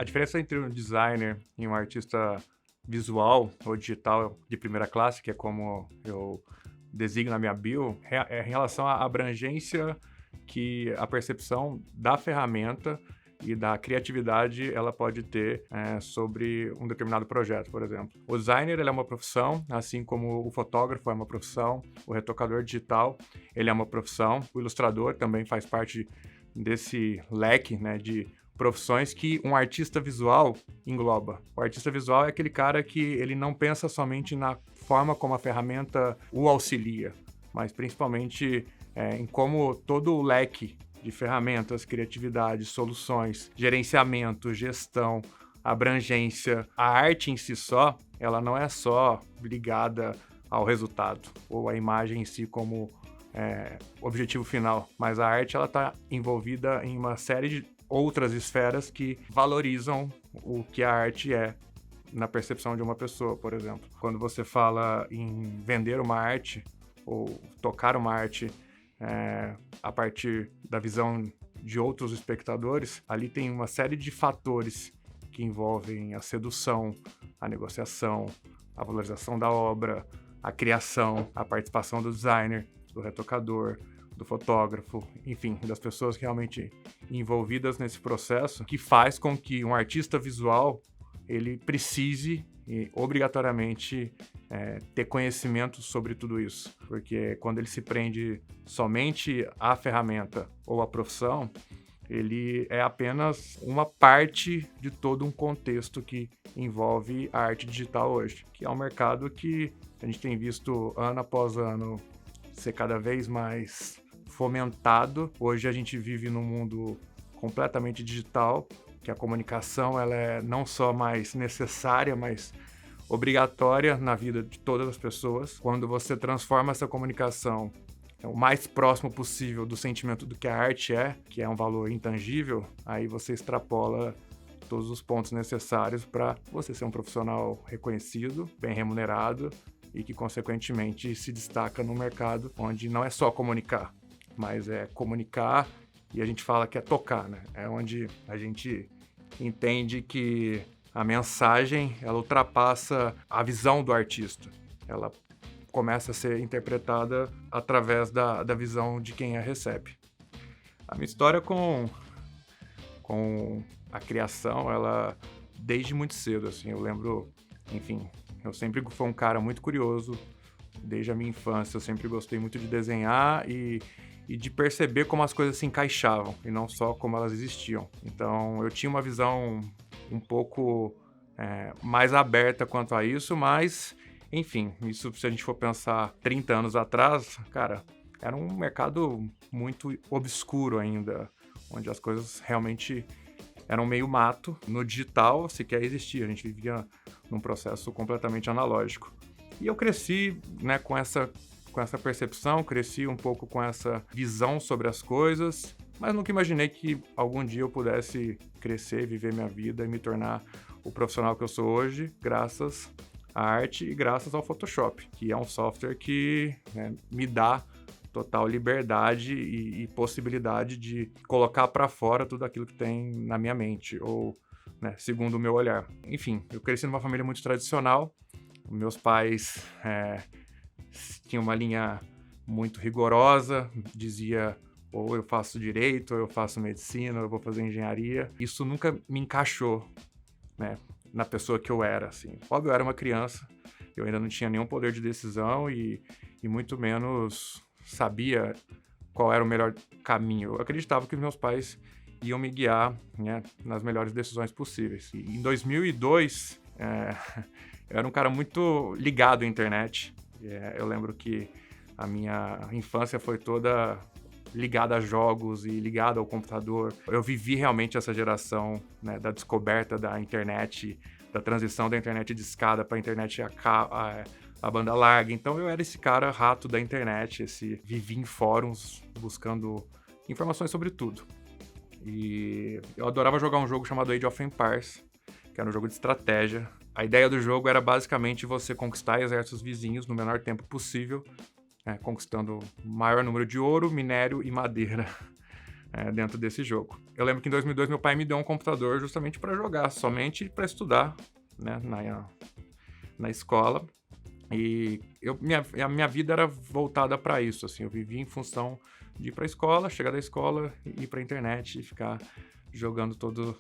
A diferença entre um designer e um artista visual ou digital de primeira classe, que é como eu designo na minha bio, é em relação à abrangência que a percepção da ferramenta e da criatividade ela pode ter sobre um determinado projeto, por exemplo. O designer ele é uma profissão, assim como o fotógrafo é uma profissão, o retocador digital ele é uma profissão, o ilustrador também faz parte desse leque, né, de profissões que um artista visual engloba. O artista visual é aquele cara que ele não pensa somente na forma como a ferramenta o auxilia, mas principalmente em como todo o leque de ferramentas, criatividade, soluções, gerenciamento, gestão, abrangência, a arte em si só, ela não é só ligada ao resultado ou à imagem em si como objetivo final, mas a arte ela está envolvida em uma série de outras esferas que valorizam o que a arte é na percepção de uma pessoa, por exemplo. Quando você fala em vender uma arte ou tocar uma arte a partir da visão de outros espectadores, ali tem uma série de fatores que envolvem a sedução, a negociação, a valorização da obra, a criação, a participação do designer, do retocador, do fotógrafo, enfim, das pessoas realmente envolvidas nesse processo, que faz com que um artista visual ele precise obrigatoriamente ter conhecimento sobre tudo isso, porque quando ele se prende somente à ferramenta ou à profissão, ele é apenas uma parte de todo um contexto que envolve a arte digital hoje, que é um mercado que a gente tem visto ano após ano ser cada vez mais fomentado. Hoje a gente vive num mundo completamente digital, que a comunicação ela é não só mais necessária, mas obrigatória na vida de todas as pessoas. Quando você transforma essa comunicação o mais próximo possível do sentimento do que a arte é, que é um valor intangível, aí você extrapola todos os pontos necessários para você ser um profissional reconhecido, bem remunerado e que, consequentemente, se destaca no mercado onde não é só comunicar, mas é comunicar e a gente fala que é tocar, né? É onde a gente entende que a mensagem, ela ultrapassa a visão do artista. Ela começa a ser interpretada através da visão de quem a recebe. A minha história com a criação, ela desde muito cedo, assim, eu lembro, enfim, eu sempre fui um cara muito curioso, desde a minha infância, eu sempre gostei muito de desenhar e de perceber como as coisas se encaixavam e não só como elas existiam. Então, eu tinha uma visão um pouco mais aberta quanto a isso, mas, enfim, isso se a gente for pensar 30 anos atrás, cara, era um mercado muito obscuro ainda, onde as coisas realmente eram meio mato. No digital sequer existia, a gente vivia num processo completamente analógico. E eu cresci, né, com essa percepção, cresci um pouco com essa visão sobre as coisas, mas nunca imaginei que algum dia eu pudesse crescer, viver minha vida e me tornar o profissional que eu sou hoje, graças à arte e graças ao Photoshop, que é um software que me dá total liberdade e possibilidade de colocar para fora tudo aquilo que tem na minha mente, ou segundo o meu olhar. Enfim, eu cresci numa família muito tradicional, meus pais tinham uma linha muito rigorosa, dizia ou eu faço direito, ou eu faço medicina, ou eu vou fazer engenharia. Isso nunca me encaixou, né, na pessoa que eu era, assim. Óbvio, eu era uma criança, eu ainda não tinha nenhum poder de decisão e muito menos sabia qual era o melhor caminho. Eu acreditava que os meus pais iam me guiar, né, nas melhores decisões possíveis. E em 2002, eu era um cara muito ligado à internet. Eu lembro que a minha infância foi toda ligada a jogos e ligada ao computador. Eu vivi realmente essa geração, né, da descoberta da internet, da transição da internet de escada para a internet a banda larga. Então eu era esse cara rato da internet, vivi em fóruns buscando informações sobre tudo. E eu adorava jogar um jogo chamado Age of Empires, que era um jogo de estratégia. A ideia do jogo era basicamente você conquistar exércitos vizinhos no menor tempo possível, conquistando o maior número de ouro, minério e madeira dentro desse jogo. Eu lembro que em 2002 meu pai me deu um computador justamente para jogar, somente para estudar, né, na escola. E a minha vida era voltada para isso, assim, eu vivia em função de ir para a escola, chegar da escola, ir para a internet e ficar jogando todo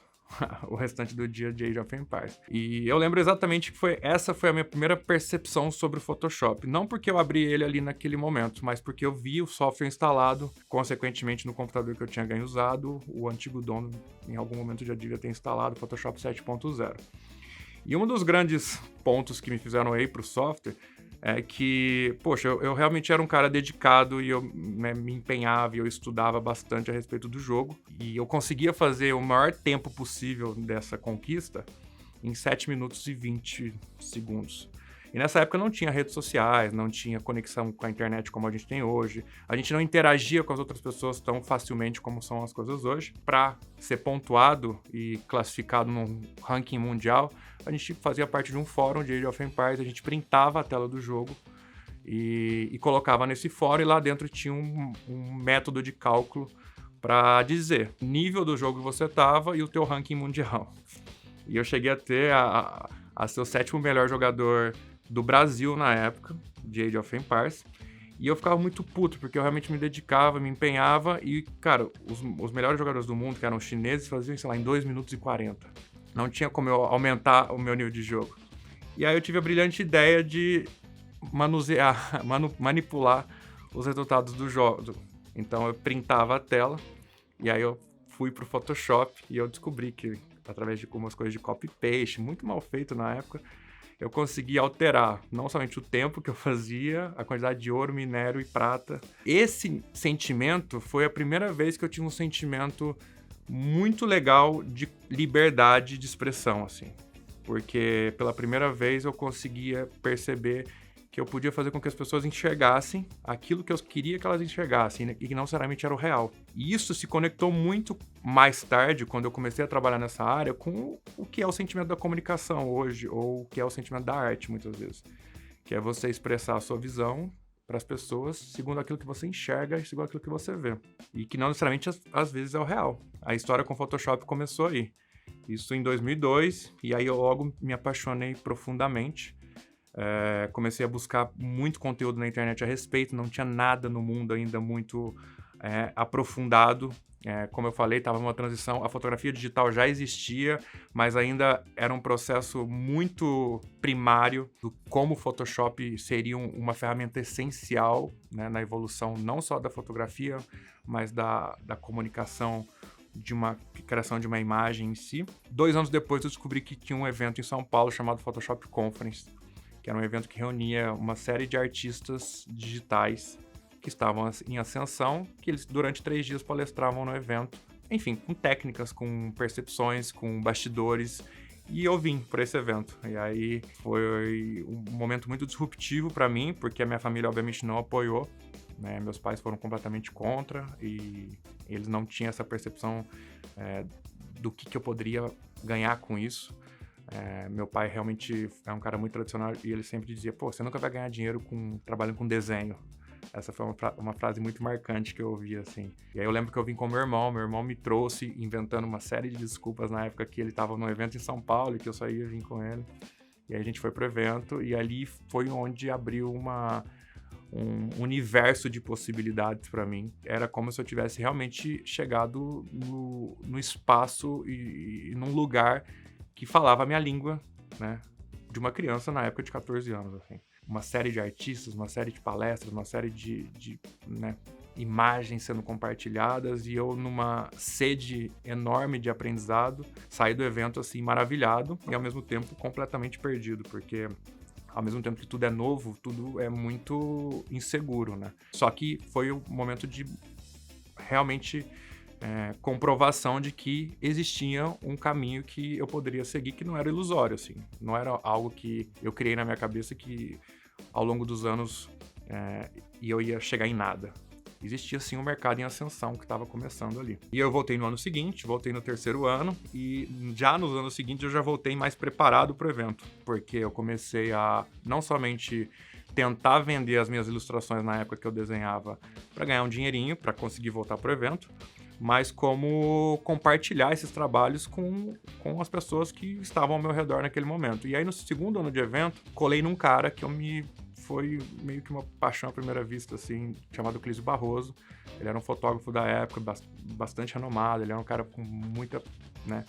o restante do dia de Age of Empires. E eu lembro exatamente que essa foi a minha primeira percepção sobre o Photoshop. Não porque eu abri ele ali naquele momento, mas porque eu vi o software instalado, consequentemente no computador que eu tinha ganho usado, o antigo dono em algum momento já devia ter instalado o Photoshop 7.0. E um dos grandes pontos que me fizeram ir para o software é que, poxa, eu realmente era um cara dedicado e eu, né, me empenhava e eu estudava bastante a respeito do jogo. E eu conseguia fazer o maior tempo possível dessa conquista em 7 minutos e 20 segundos. E nessa época não tinha redes sociais, não tinha conexão com a internet como a gente tem hoje. A gente não interagia com as outras pessoas tão facilmente como são as coisas hoje. Para ser pontuado e classificado num ranking mundial, a gente fazia parte de um fórum de Age of Empires, a gente printava a tela do jogo e colocava nesse fórum, e lá dentro tinha um método de cálculo para dizer o nível do jogo que você estava e o teu ranking mundial. E eu cheguei a ter a ser o 7º melhor jogador do Brasil na época, de Age of Empires, e eu ficava muito puto, porque eu realmente me dedicava, me empenhava, e, cara, os melhores jogadores do mundo, que eram os chineses, faziam, sei lá, em 2 minutos e 40. Não tinha como eu aumentar o meu nível de jogo. E aí eu tive a brilhante ideia de manipular os resultados do jogo. Então eu printava a tela, e aí eu fui pro Photoshop, e eu descobri que, através de algumas coisas de copy-paste, muito mal feito na época, eu consegui alterar não somente o tempo que eu fazia, a quantidade de ouro, minério e prata. Esse sentimento foi a primeira vez que eu tive um sentimento muito legal de liberdade de expressão, assim. Porque pela primeira vez eu conseguia perceber que eu podia fazer com que as pessoas enxergassem aquilo que eu queria que elas enxergassem, né? E que não necessariamente era o real. E isso se conectou muito mais tarde, quando eu comecei a trabalhar nessa área, com o que é o sentimento da comunicação hoje, ou o que é o sentimento da arte, muitas vezes. Que é você expressar a sua visão para as pessoas segundo aquilo que você enxerga e segundo aquilo que você vê. E que não necessariamente, às vezes, é o real. A história com o Photoshop começou aí. Isso em 2002, e aí eu logo me apaixonei profundamente. Comecei a buscar muito conteúdo na internet a respeito, não tinha nada no mundo ainda muito aprofundado. Como eu falei, estava numa transição, a fotografia digital já existia, mas ainda era um processo muito primário do como o Photoshop seria uma ferramenta essencial, né, na evolução não só da fotografia, mas da comunicação, de uma criação de uma imagem em si. 2 anos depois eu descobri que tinha um evento em São Paulo chamado Photoshop Conference, que era um evento que reunia uma série de artistas digitais que estavam em ascensão, que eles durante 3 dias palestravam no evento, enfim, com técnicas, com percepções, com bastidores, e eu vim para esse evento. E aí foi um momento muito disruptivo para mim, porque a minha família obviamente não apoiou, né? Meus pais foram completamente contra e eles não tinham essa percepção do que eu poderia ganhar com isso. Meu pai realmente é um cara muito tradicional e ele sempre dizia, pô, você nunca vai ganhar dinheiro trabalhando com desenho. Essa foi uma frase muito marcante que eu ouvi, assim. E aí eu lembro que eu vim com meu irmão me trouxe inventando uma série de desculpas na época que ele estava num evento em São Paulo e que eu só ia vir com ele. E aí a gente foi pro evento e ali foi onde abriu um universo de possibilidades para mim. Era como se eu tivesse realmente chegado no espaço e num lugar que falava a minha língua, né, de uma criança na época de 14 anos, assim. Uma série de artistas, uma série de palestras, uma série de né, imagens sendo compartilhadas e eu numa sede enorme de aprendizado, saí do evento assim maravilhado e ao mesmo tempo completamente perdido, porque ao mesmo tempo que tudo é novo, tudo é muito inseguro, né? Só que foi o momento de realmente comprovação de que existia um caminho que eu poderia seguir que não era ilusório, assim. Não era algo que eu criei na minha cabeça que ao longo dos anos eu ia chegar em nada. Existia sim um mercado em ascensão que estava começando ali. E eu voltei no ano seguinte, voltei no 3º ano e já nos anos seguintes eu já voltei mais preparado para o evento, porque eu comecei a não somente tentar vender as minhas ilustrações na época que eu desenhava para ganhar um dinheirinho, para conseguir voltar para o evento, mas como compartilhar esses trabalhos com as pessoas que estavam ao meu redor naquele momento. E aí, no segundo ano de evento, colei num cara que foi meio que uma paixão à primeira vista, assim, chamado Clísio Barroso. Ele era um fotógrafo da época, bastante renomado, ele era um cara com muita, né,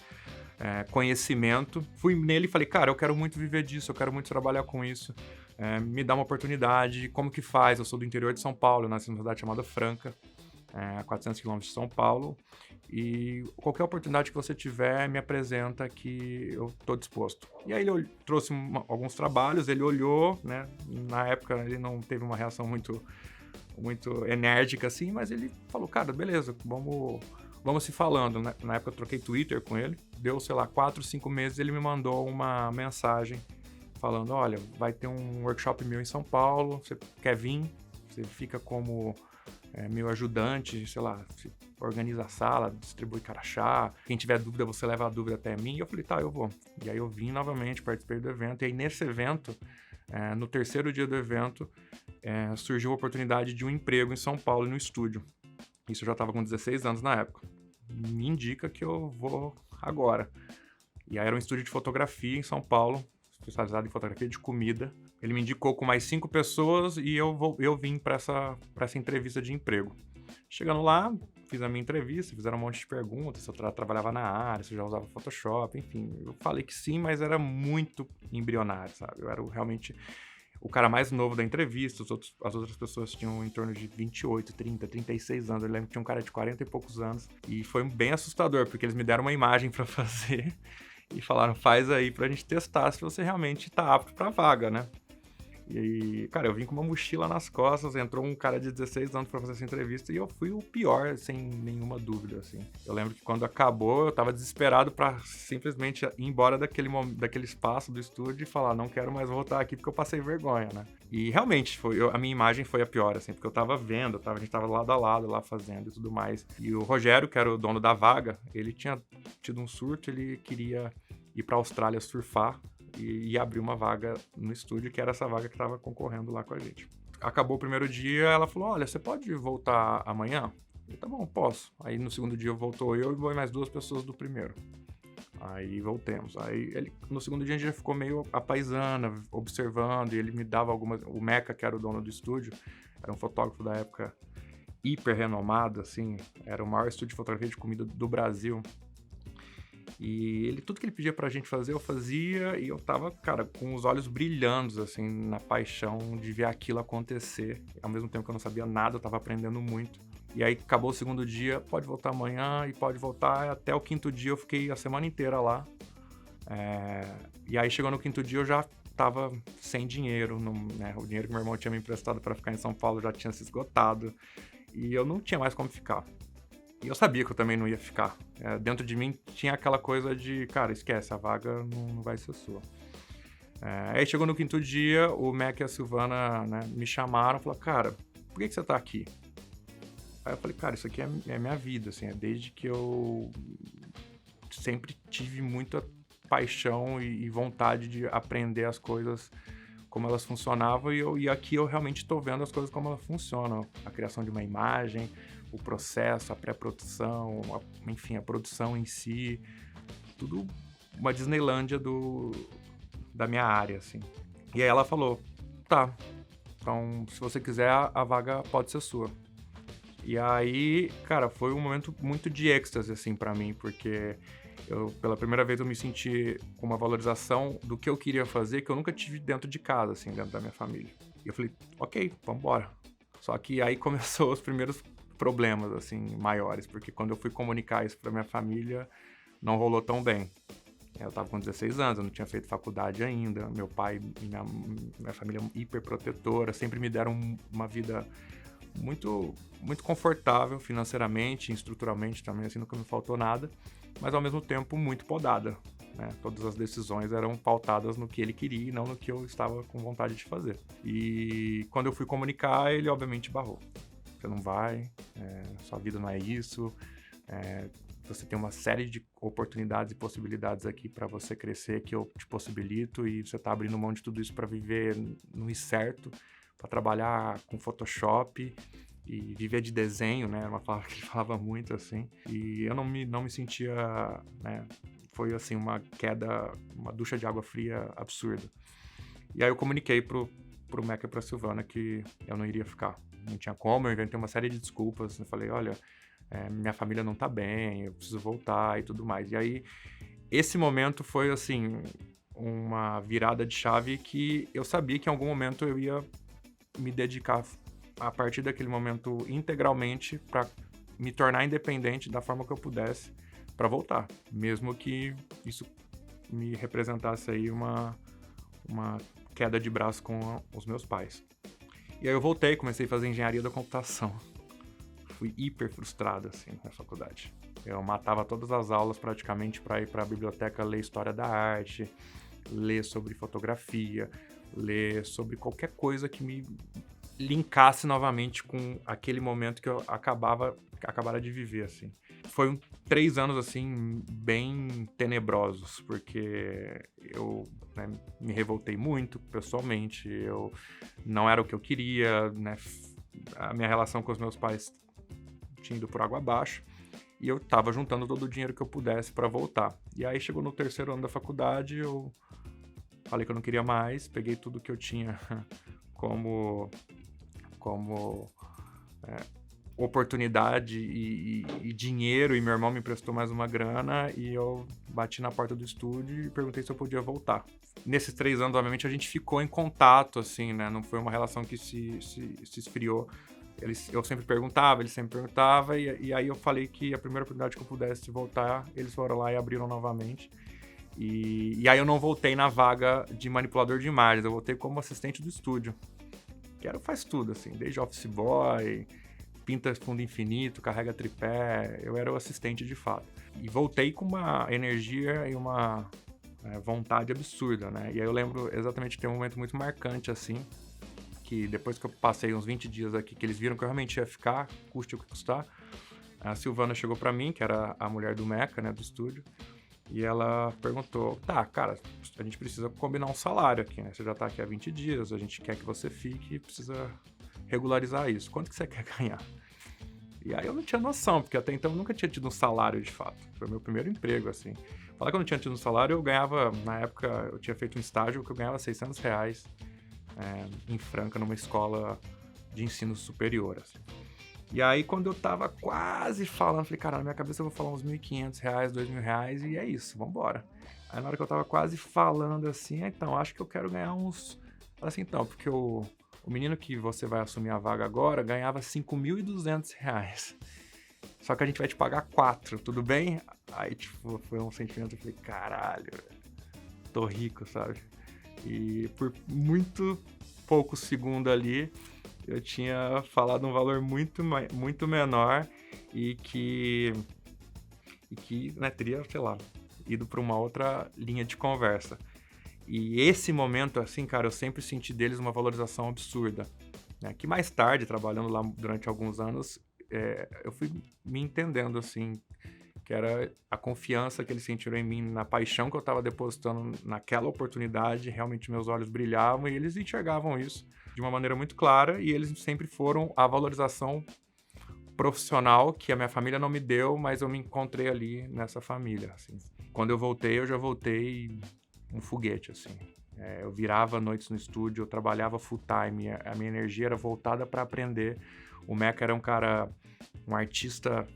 conhecimento. Fui nele e falei, cara, eu quero muito viver disso, eu quero muito trabalhar com isso. Me dá uma oportunidade, como que faz? Eu sou do interior de São Paulo, eu nasci numa cidade chamada Franca, a 400 quilômetros de São Paulo, e qualquer oportunidade que você tiver, me apresenta que eu estou disposto. E aí ele trouxe alguns trabalhos, ele olhou, né? Na época ele não teve uma reação muito enérgica assim, mas ele falou, cara, beleza, vamos se falando. Na época eu troquei Twitter com ele, deu, sei lá, 4, 5 meses, ele me mandou uma mensagem falando, olha, vai ter um workshop meu em São Paulo, você quer vir? Você fica como meu ajudante, sei lá, organiza a sala, distribui crachá, quem tiver dúvida, você leva a dúvida até mim. E eu falei, tá, eu vou. E aí eu vim novamente, participei do evento, e aí nesse evento, no terceiro dia do evento, surgiu a oportunidade de um emprego em São Paulo, no estúdio. Isso eu já estava com 16 anos na época. Me indica que eu vou agora. E aí era um estúdio de fotografia em São Paulo, especializado em fotografia de comida. Ele me indicou com mais 5 pessoas e eu vim para essa entrevista de emprego. Chegando lá, fiz a minha entrevista, fizeram um monte de perguntas, se eu trabalhava na área, se eu já usava Photoshop, enfim. Eu falei que sim, mas era muito embrionário, sabe? Eu era realmente o cara mais novo da entrevista, as outras pessoas tinham em torno de 28, 30, 36 anos. Eu lembro que tinha um cara de 40 e poucos anos. E foi bem assustador, porque eles me deram uma imagem para fazer e falaram, faz aí pra gente testar se você realmente tá apto pra vaga, né? E, cara, eu vim com uma mochila nas costas, entrou um cara de 16 anos pra fazer essa entrevista e eu fui o pior, sem nenhuma dúvida, assim. Eu lembro que quando acabou, eu tava desesperado pra simplesmente ir embora daquele espaço do estúdio e falar, não quero mais voltar aqui porque eu passei vergonha, né? E realmente, a minha imagem foi a pior, assim, porque eu tava vendo, a gente tava lado a lado lá fazendo e tudo mais. E o Rogério, que era o dono da vaga, ele tinha tido um surto, ele queria ir pra Austrália surfar e abrir uma vaga no estúdio, que era essa vaga que estava concorrendo lá com a gente. Acabou o primeiro dia, ela falou, olha, você pode voltar amanhã? Eu falei, tá bom, posso. Aí no segundo dia voltou eu e mais 2 pessoas do primeiro. Aí voltemos. Aí no segundo dia a gente já ficou meio apaisando, observando, e ele me dava algumas... O Meca, que era o dono do estúdio, era um fotógrafo da época hiper renomado, assim, era o maior estúdio de fotografia de comida do Brasil. E tudo que ele pedia pra gente fazer, eu fazia, e eu tava, cara, com os olhos brilhando, assim, na paixão de ver aquilo acontecer. Ao mesmo tempo que eu não sabia nada, eu tava aprendendo muito. E aí acabou o segundo dia, pode voltar amanhã, e pode voltar. Até o quinto dia eu fiquei a semana inteira lá. E aí chegou no quinto dia eu já tava sem dinheiro, né? O dinheiro que meu irmão tinha me emprestado pra ficar em São Paulo já tinha se esgotado. E eu não tinha mais como ficar. E eu sabia que eu também não ia ficar. Dentro de mim tinha aquela coisa de, cara, esquece, a vaga não vai ser sua. Aí chegou no quinto dia, o Mac e a Silvana, né, me chamaram e falaram, cara, por que você tá aqui? Aí eu falei, cara, isso aqui é minha vida, assim, desde que eu sempre tive muita paixão e vontade de aprender as coisas como elas funcionavam, e aqui eu realmente tô vendo as coisas como elas funcionam. A criação de uma imagem, o processo, a pré-produção, enfim, a produção em si, tudo uma Disneylândia da minha área, assim. E aí ela falou, tá, então se você quiser, a vaga pode ser sua. E aí, cara, foi um momento muito de êxtase, assim, pra mim, porque pela primeira vez eu me senti com uma valorização do que eu queria fazer, que eu nunca tive dentro de casa, assim, dentro da minha família. E eu falei, ok, vambora. Só que aí começou os primeiros problemas, assim, maiores, porque quando eu fui comunicar isso pra minha família, não rolou tão bem. Eu tava com 16 anos, eu não tinha feito faculdade ainda, meu pai e minha família hiper protetora, sempre me deram uma vida muito, muito confortável financeiramente, estruturalmente também, assim, nunca me faltou nada, mas ao mesmo tempo muito podada, né? Todas as decisões eram pautadas no que ele queria e não no que eu estava com vontade de fazer. E quando eu fui comunicar, ele obviamente barrou. Você não vai, sua vida não é isso, você tem uma série de oportunidades e possibilidades aqui para você crescer que eu te possibilito, e você tá abrindo mão de tudo isso para viver no incerto, para trabalhar com Photoshop, e vivia de desenho, né? Era uma palavra que ele falava muito, assim. E eu não me sentia, né? Foi, assim, uma queda, uma ducha de água fria absurda. E aí eu comuniquei pro Meca e pra Silvana que eu não iria ficar. Não tinha como, eu inventei uma série de desculpas. Eu falei, olha, minha família não tá bem, eu preciso voltar e tudo mais. E aí, esse momento foi, assim, uma virada de chave que eu sabia que em algum momento eu ia me dedicar a partir daquele momento integralmente para me tornar independente da forma que eu pudesse para voltar, mesmo que isso me representasse aí uma queda de braço com os meus pais. E aí eu voltei, comecei a fazer engenharia da computação. Fui hiper frustrado, assim, na faculdade. Eu matava todas as aulas praticamente para ir para a biblioteca ler história da arte, ler sobre fotografia, ler sobre qualquer coisa que me linkasse novamente com aquele momento que eu acabara de viver, assim. Foi 3 anos, assim, bem tenebrosos, porque eu, né, me revoltei muito pessoalmente, eu não era o que eu queria, né, a minha relação com os meus pais tinha ido por água abaixo, e eu tava juntando todo o dinheiro que eu pudesse para voltar. E aí chegou no 3º ano da faculdade, eu falei que eu não queria mais, peguei tudo que eu tinha como oportunidade e dinheiro, e meu irmão me emprestou mais uma grana, e eu bati na porta do estúdio e perguntei se eu podia voltar. Nesses 3 anos, obviamente, a gente ficou em contato, assim, né? Não foi uma relação que se esfriou. Eu sempre perguntava, ele sempre perguntava, e aí eu falei que a primeira oportunidade que eu pudesse voltar, eles foram lá e abriram novamente. E aí eu não voltei na vaga de manipulador de imagens, eu voltei como assistente do estúdio. Que faz tudo, assim, desde office boy, pinta fundo infinito, carrega tripé, eu era o assistente de fato. E voltei com uma energia e uma vontade absurda, né? E aí eu lembro exatamente que tem um momento muito marcante, assim, que depois que eu passei uns 20 dias aqui, que eles viram que eu realmente ia ficar, custe o que custar, a Silvana chegou pra mim, que era a mulher do Meca, né, do estúdio, e ela perguntou, tá, cara, a gente precisa combinar um salário aqui, né? Você já tá aqui há 20 dias, a gente quer que você fique e precisa regularizar isso. Quanto que você quer ganhar? E aí eu não tinha noção, porque até então eu nunca tinha tido um salário de fato. Foi meu primeiro emprego, assim. Falar que eu não tinha tido um salário, eu ganhava, na época, eu tinha feito um estágio que eu ganhava R$600 em Franca, numa escola de ensino superior, assim. E aí, quando eu tava quase falando, falei, cara, na minha cabeça eu vou falar uns R$1.500, R$2.000, e é isso, vambora. Aí na hora que eu tava quase falando assim, então, acho que eu quero ganhar uns... Assim, então, porque o menino que você vai assumir a vaga agora ganhava R$5.200. Só que a gente vai te pagar 4, tudo bem? Aí, tipo, foi um sentimento, eu falei, caralho, tô rico, sabe? E por muito poucos segundos ali, eu tinha falado um valor muito menor e que né, teria, sei lá, ido para uma outra linha de conversa. E esse momento, assim, cara, eu sempre senti deles uma valorização absurda, né? Que mais tarde, trabalhando lá durante alguns anos, eu fui me entendendo, assim, que era a confiança que eles sentiram em mim, na paixão que eu estava depositando naquela oportunidade. Realmente meus olhos brilhavam e eles enxergavam isso de uma maneira muito clara, e eles sempre foram a valorização profissional que a minha família não me deu, mas eu me encontrei ali nessa família, assim. Quando eu já voltei um foguete, assim. Eu virava noites no estúdio, eu trabalhava full time, a minha energia era voltada para aprender. O Meca era um artista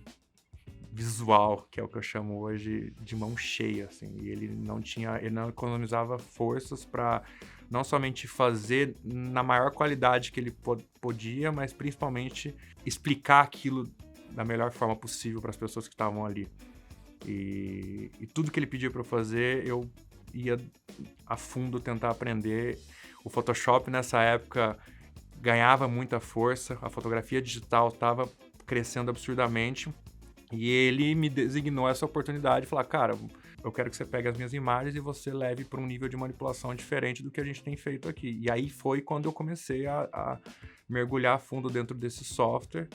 visual, que é o que eu chamo hoje de mão cheia, assim, e ele não economizava forças para não somente fazer na maior qualidade que ele podia, mas principalmente explicar aquilo da melhor forma possível para as pessoas que estavam ali. E tudo que ele pedia para eu fazer, eu ia a fundo tentar aprender. O Photoshop nessa época ganhava muita força, a fotografia digital estava crescendo absurdamente, e ele me designou essa oportunidade de falar, cara, eu quero que você pegue as minhas imagens e você leve para um nível de manipulação diferente do que a gente tem feito aqui. E aí foi quando eu comecei a mergulhar a fundo dentro desse software,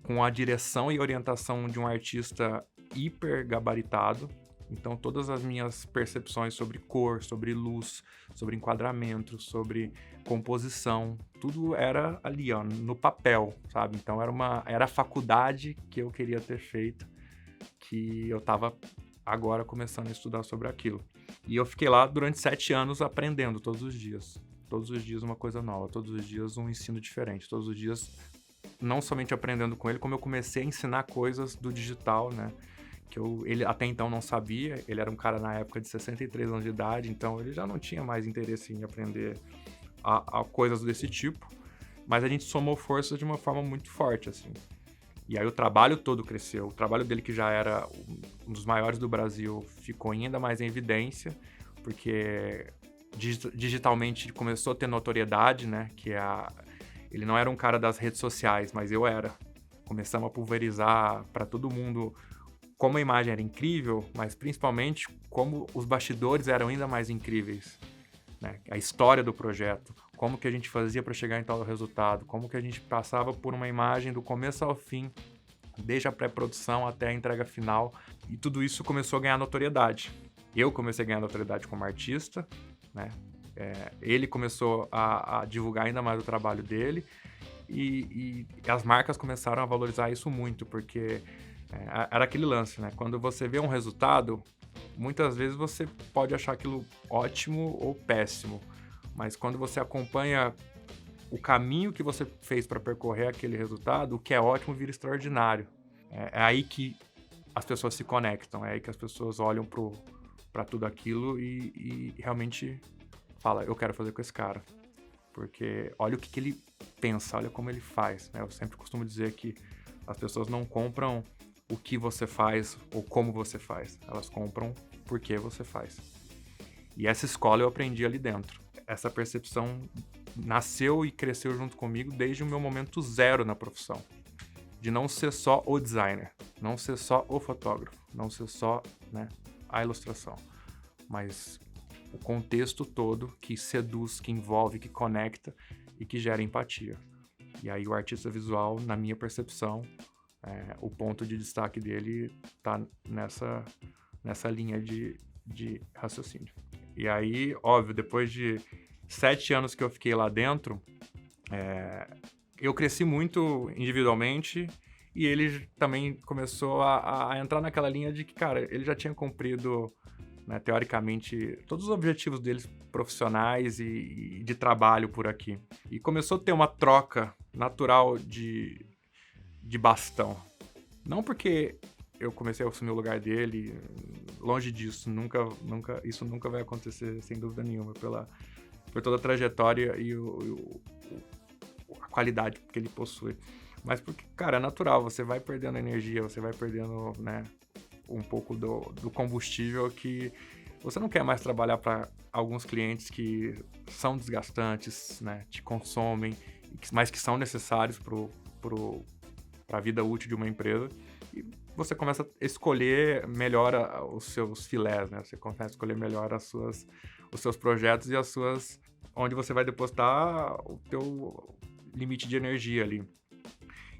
com a direção e orientação de um artista hiper gabaritado, Então, todas as minhas percepções sobre cor, sobre luz, sobre enquadramento, sobre composição, tudo era ali, ó, no papel, sabe? Então, era a faculdade que eu queria ter feito, que eu estava agora começando a estudar sobre aquilo. E eu fiquei lá durante 7 anos aprendendo todos os dias. Todos os dias uma coisa nova, todos os dias um ensino diferente, todos os dias não somente aprendendo com ele, como eu comecei a ensinar coisas do digital, né? Que ele até então não sabia, ele era um cara na época de 63 anos de idade, então ele já não tinha mais interesse em aprender a coisas desse tipo, mas a gente somou forças de uma forma muito forte, assim. E aí o trabalho todo cresceu, o trabalho dele, que já era um dos maiores do Brasil, ficou ainda mais em evidência, porque digitalmente começou a ter notoriedade, né? Ele não era um cara das redes sociais, mas eu era. Começamos a pulverizar para todo mundo como a imagem era incrível, mas principalmente como os bastidores eram ainda mais incríveis, né? A história do projeto, como que a gente fazia para chegar em tal resultado, como que a gente passava por uma imagem do começo ao fim, desde a pré-produção até a entrega final, e tudo isso começou a ganhar notoriedade. Eu comecei a ganhar notoriedade como artista, né? Ele começou a divulgar ainda mais o trabalho dele, e as marcas começaram a valorizar isso muito, porque era aquele lance, né? Quando você vê um resultado, muitas vezes você pode achar aquilo ótimo ou péssimo, mas quando você acompanha o caminho que você fez para percorrer aquele resultado, o que é ótimo vira extraordinário. É aí que as pessoas se conectam, é aí que as pessoas olham para tudo aquilo e realmente falam, eu quero fazer com esse cara. Porque olha o que ele pensa, olha como ele faz, né? Eu sempre costumo dizer que as pessoas não compram o que você faz ou como você faz. Elas compram por que você faz. E essa escola eu aprendi ali dentro. Essa percepção nasceu e cresceu junto comigo desde o meu momento zero na profissão. De não ser só o designer, não ser só o fotógrafo, não ser só, né, a ilustração. Mas o contexto todo que seduz, que envolve, que conecta e que gera empatia. E aí o artista visual, na minha percepção, o ponto de destaque dele está nessa linha de raciocínio. E aí, óbvio, depois de 7 anos que eu fiquei lá dentro, eu cresci muito individualmente e ele também começou a entrar naquela linha de que, cara, ele já tinha cumprido, né, teoricamente, todos os objetivos deles profissionais e de trabalho por aqui. E começou a ter uma troca natural de bastão. Não porque eu comecei a assumir o lugar dele, longe disso, isso nunca vai acontecer, sem dúvida nenhuma, por toda a trajetória e a qualidade que ele possui. Mas porque, cara, é natural, você vai perdendo energia, você vai perdendo, né, um pouco do combustível, que você não quer mais trabalhar para alguns clientes que são desgastantes, né, te consomem, mas que são necessários para a vida útil de uma empresa, e você começa a escolher melhor os seus filés, né? Você começa a escolher melhor os seus projetos e onde você vai depositar o teu limite de energia ali.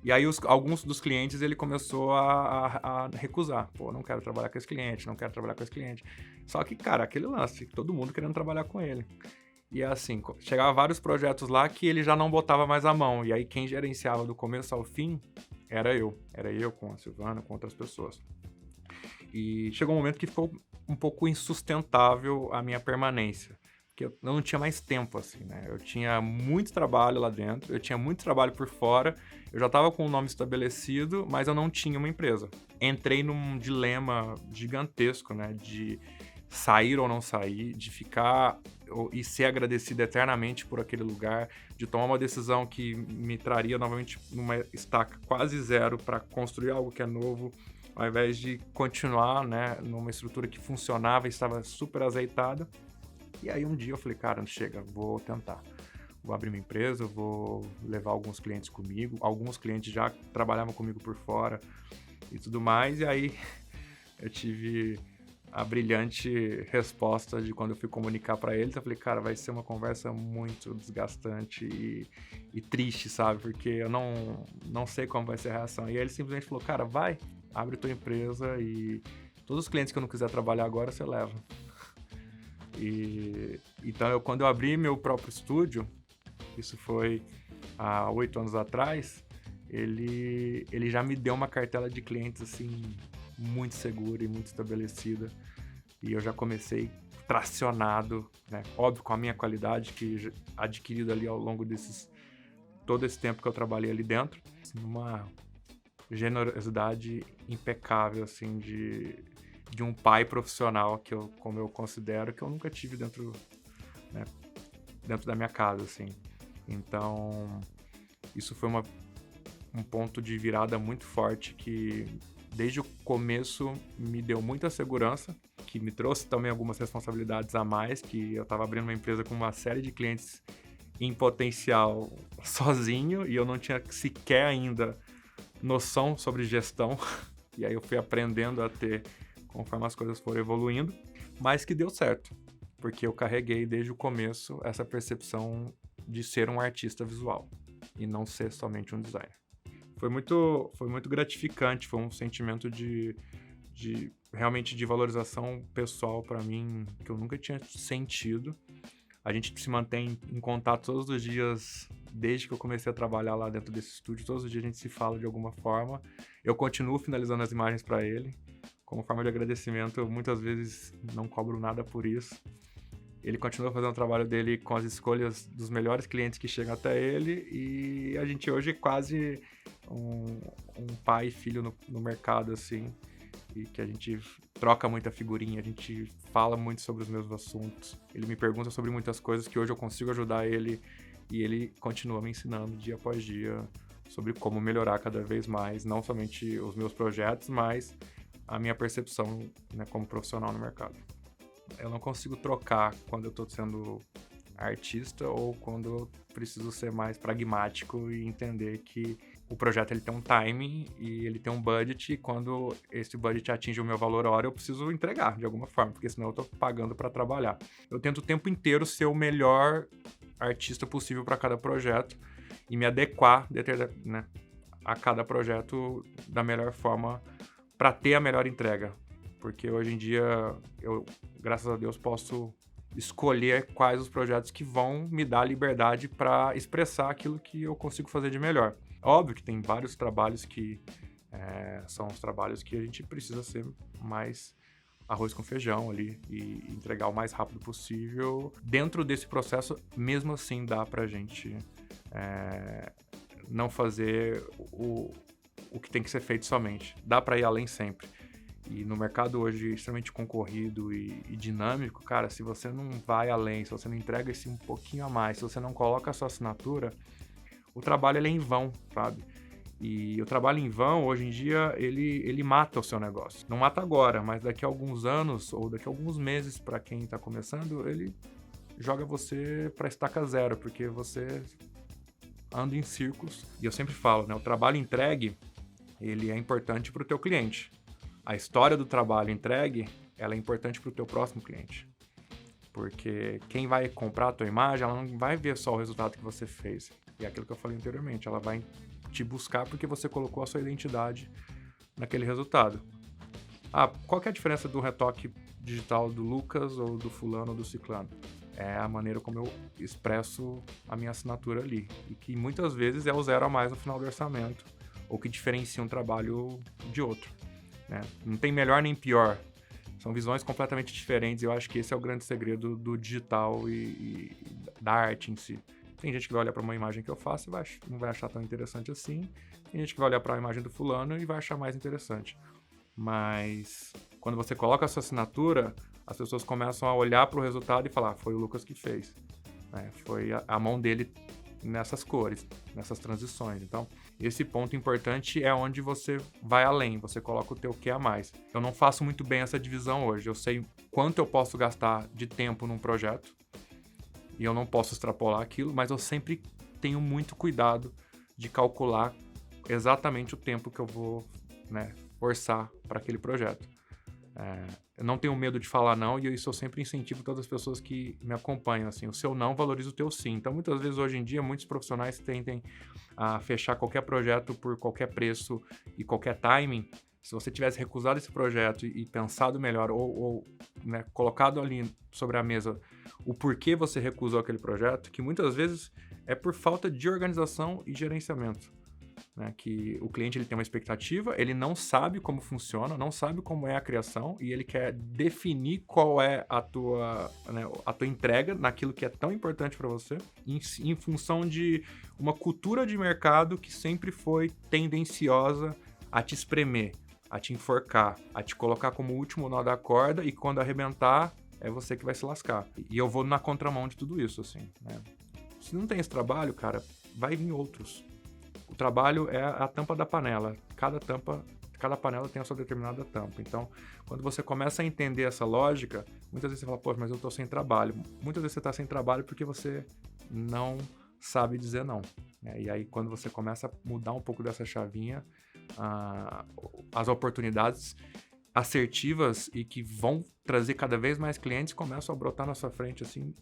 E aí alguns dos clientes ele começou a recusar. Pô, não quero trabalhar com esse cliente, não quero trabalhar com esse cliente. Só que, cara, aquele lance, todo mundo querendo trabalhar com ele. E é assim, chegava vários projetos lá que ele já não botava mais a mão. E aí quem gerenciava do começo ao fim era eu. Era eu com a Silvana, com outras pessoas. E chegou um momento que ficou um pouco insustentável a minha permanência. Porque eu não tinha mais tempo, assim, né? Eu tinha muito trabalho lá dentro, eu tinha muito trabalho por fora, eu já estava com o nome estabelecido, mas eu não tinha uma empresa. Entrei num dilema gigantesco, né? De sair ou não sair, de ficar e ser agradecido eternamente por aquele lugar, de tomar uma decisão que me traria novamente numa estaca quase zero para construir algo que é novo, ao invés de continuar, né, numa estrutura que funcionava e estava super azeitada. E aí um dia eu falei, cara, chega, vou tentar. Vou abrir minha empresa, vou levar alguns clientes comigo. Alguns clientes já trabalhavam comigo por fora e tudo mais. E aí eu tive a brilhante resposta de quando eu fui comunicar para eles. Eu falei, cara, vai ser uma conversa muito desgastante e triste, sabe? Porque eu não sei como vai ser a reação. E aí ele simplesmente falou, cara, vai, abre tua empresa e Todos os clientes que eu não quiser trabalhar agora, você leva. Então, quando eu abri meu próprio estúdio, isso foi há 8 anos atrás, ele já me deu uma cartela de clientes, assim, muito segura e muito estabelecida. E eu já comecei tracionado, né? Óbvio, com a minha qualidade, que adquirida ali ao longo todo esse tempo que eu trabalhei ali dentro. Uma generosidade impecável, assim, de um pai profissional, como eu considero, que eu nunca tive dentro da minha casa, assim. Então, isso foi um ponto de virada muito forte que, desde o começo, me deu muita segurança, que me trouxe também algumas responsabilidades a mais, que eu estava abrindo uma empresa com uma série de clientes em potencial sozinho, e eu não tinha sequer ainda noção sobre gestão, e aí eu fui aprendendo a ter conforme as coisas foram evoluindo, mas que deu certo, porque eu carreguei desde o começo essa percepção de ser um artista visual e não ser somente um designer. Foi muito gratificante, foi um sentimento realmente de valorização pessoal para mim que eu nunca tinha sentido. A gente se mantém em contato todos os dias, desde que eu comecei a trabalhar lá dentro desse estúdio. Todos os dias a gente se fala de alguma forma. Eu continuo finalizando as imagens para ele. Como forma de agradecimento, eu muitas vezes não cobro nada por isso. Ele continua fazendo o trabalho dele com as escolhas dos melhores clientes que chegam até ele. E a gente hoje é quase um pai e filho no mercado, assim. E que a gente troca muita figurinha, a gente fala muito sobre os mesmos assuntos. Ele me pergunta sobre muitas coisas que hoje eu consigo ajudar ele, e ele continua me ensinando dia após dia sobre como melhorar cada vez mais, não somente os meus projetos, mas a minha percepção, né, como profissional no mercado. Eu não consigo trocar quando eu estou sendo artista ou quando eu preciso ser mais pragmático e entender que o projeto ele tem um timing e ele tem um budget, e quando esse budget atinge o meu valor hora, eu preciso entregar de alguma forma, porque senão eu tô pagando para trabalhar. Eu tento o tempo inteiro ser o melhor artista possível para cada projeto e me adequar, né, a cada projeto da melhor forma para ter a melhor entrega. Porque hoje em dia eu, graças a Deus, posso escolher quais os projetos que vão me dar liberdade para expressar aquilo que eu consigo fazer de melhor. Óbvio que tem vários trabalhos que são os trabalhos que a gente precisa ser mais arroz com feijão ali e entregar o mais rápido possível. Dentro desse processo, mesmo assim, dá pra gente não fazer o que tem que ser feito somente. Dá pra ir além sempre. E no mercado hoje extremamente concorrido e dinâmico, cara, se você não vai além, se você não entrega esse um pouquinho a mais, se você não coloca a sua assinatura, o trabalho ele é em vão, sabe? E o trabalho em vão, hoje em dia, ele mata o seu negócio. Não mata agora, mas daqui a alguns anos ou daqui a alguns meses, para quem está começando, ele joga você para estaca zero, porque você anda em círculos. E eu sempre falo, né? O trabalho entregue, ele é importante para o teu cliente. A história do trabalho entregue, ela é importante para o teu próximo cliente. Porque quem vai comprar a tua imagem, ela não vai ver só o resultado que você fez. E é aquilo que eu falei anteriormente, ela vai te buscar porque você colocou a sua identidade naquele resultado. Qual que é a diferença do retoque digital do Lucas ou do fulano ou do ciclano? É a maneira como eu expresso a minha assinatura ali. E que muitas vezes é o 0 a mais no final do orçamento, ou que diferencia um trabalho de outro, né? Não tem melhor nem pior. São visões completamente diferentes, e eu acho que esse é o grande segredo do digital e da arte em si. Tem gente que vai olhar para uma imagem que eu faço e não vai achar tão interessante assim. Tem gente que vai olhar para a imagem do fulano e vai achar mais interessante. Mas quando você coloca a sua assinatura, as pessoas começam a olhar para o resultado e falar, foi o Lucas que fez, né? Foi a mão dele nessas cores, nessas transições. Então, esse ponto importante é onde você vai além, você coloca o teu quê a mais. Eu não faço muito bem essa divisão hoje. Eu sei quanto eu posso gastar de tempo num projeto e eu não posso extrapolar aquilo, mas eu sempre tenho muito cuidado de calcular exatamente o tempo que eu vou, né, orçar para aquele projeto. Eu não tenho medo de falar não, e isso eu sempre incentivo todas as pessoas que me acompanham, assim, o seu não valoriza o teu sim. Então, muitas vezes, hoje em dia, muitos profissionais tendem a fechar qualquer projeto por qualquer preço e qualquer timing, Se você tivesse recusado esse projeto e pensado melhor, ou né, colocado ali sobre a mesa o porquê você recusou aquele projeto, que muitas vezes é por falta de organização e gerenciamento. Né, que o cliente ele tem uma expectativa, ele não sabe como funciona, não sabe como é a criação e ele quer definir qual é a tua, né, a tua entrega naquilo que é tão importante para você, em função de uma cultura de mercado que sempre foi tendenciosa a te espremer, a te enforcar, a te colocar como último nó da corda e quando arrebentar é você que vai se lascar. E eu vou na contramão de tudo isso, assim, né? Se não tem esse trabalho, cara, vai vir outros. O trabalho é a tampa da panela. Cada panela tem a sua determinada tampa. Então, quando você começa a entender essa lógica, muitas vezes você fala, pô, mas eu tô sem trabalho. Muitas vezes você tá sem trabalho porque você não sabe dizer não. Né? E aí, quando você começa a mudar um pouco dessa chavinha, as oportunidades assertivas e que vão trazer cada vez mais clientes começam a brotar na sua frente, assim,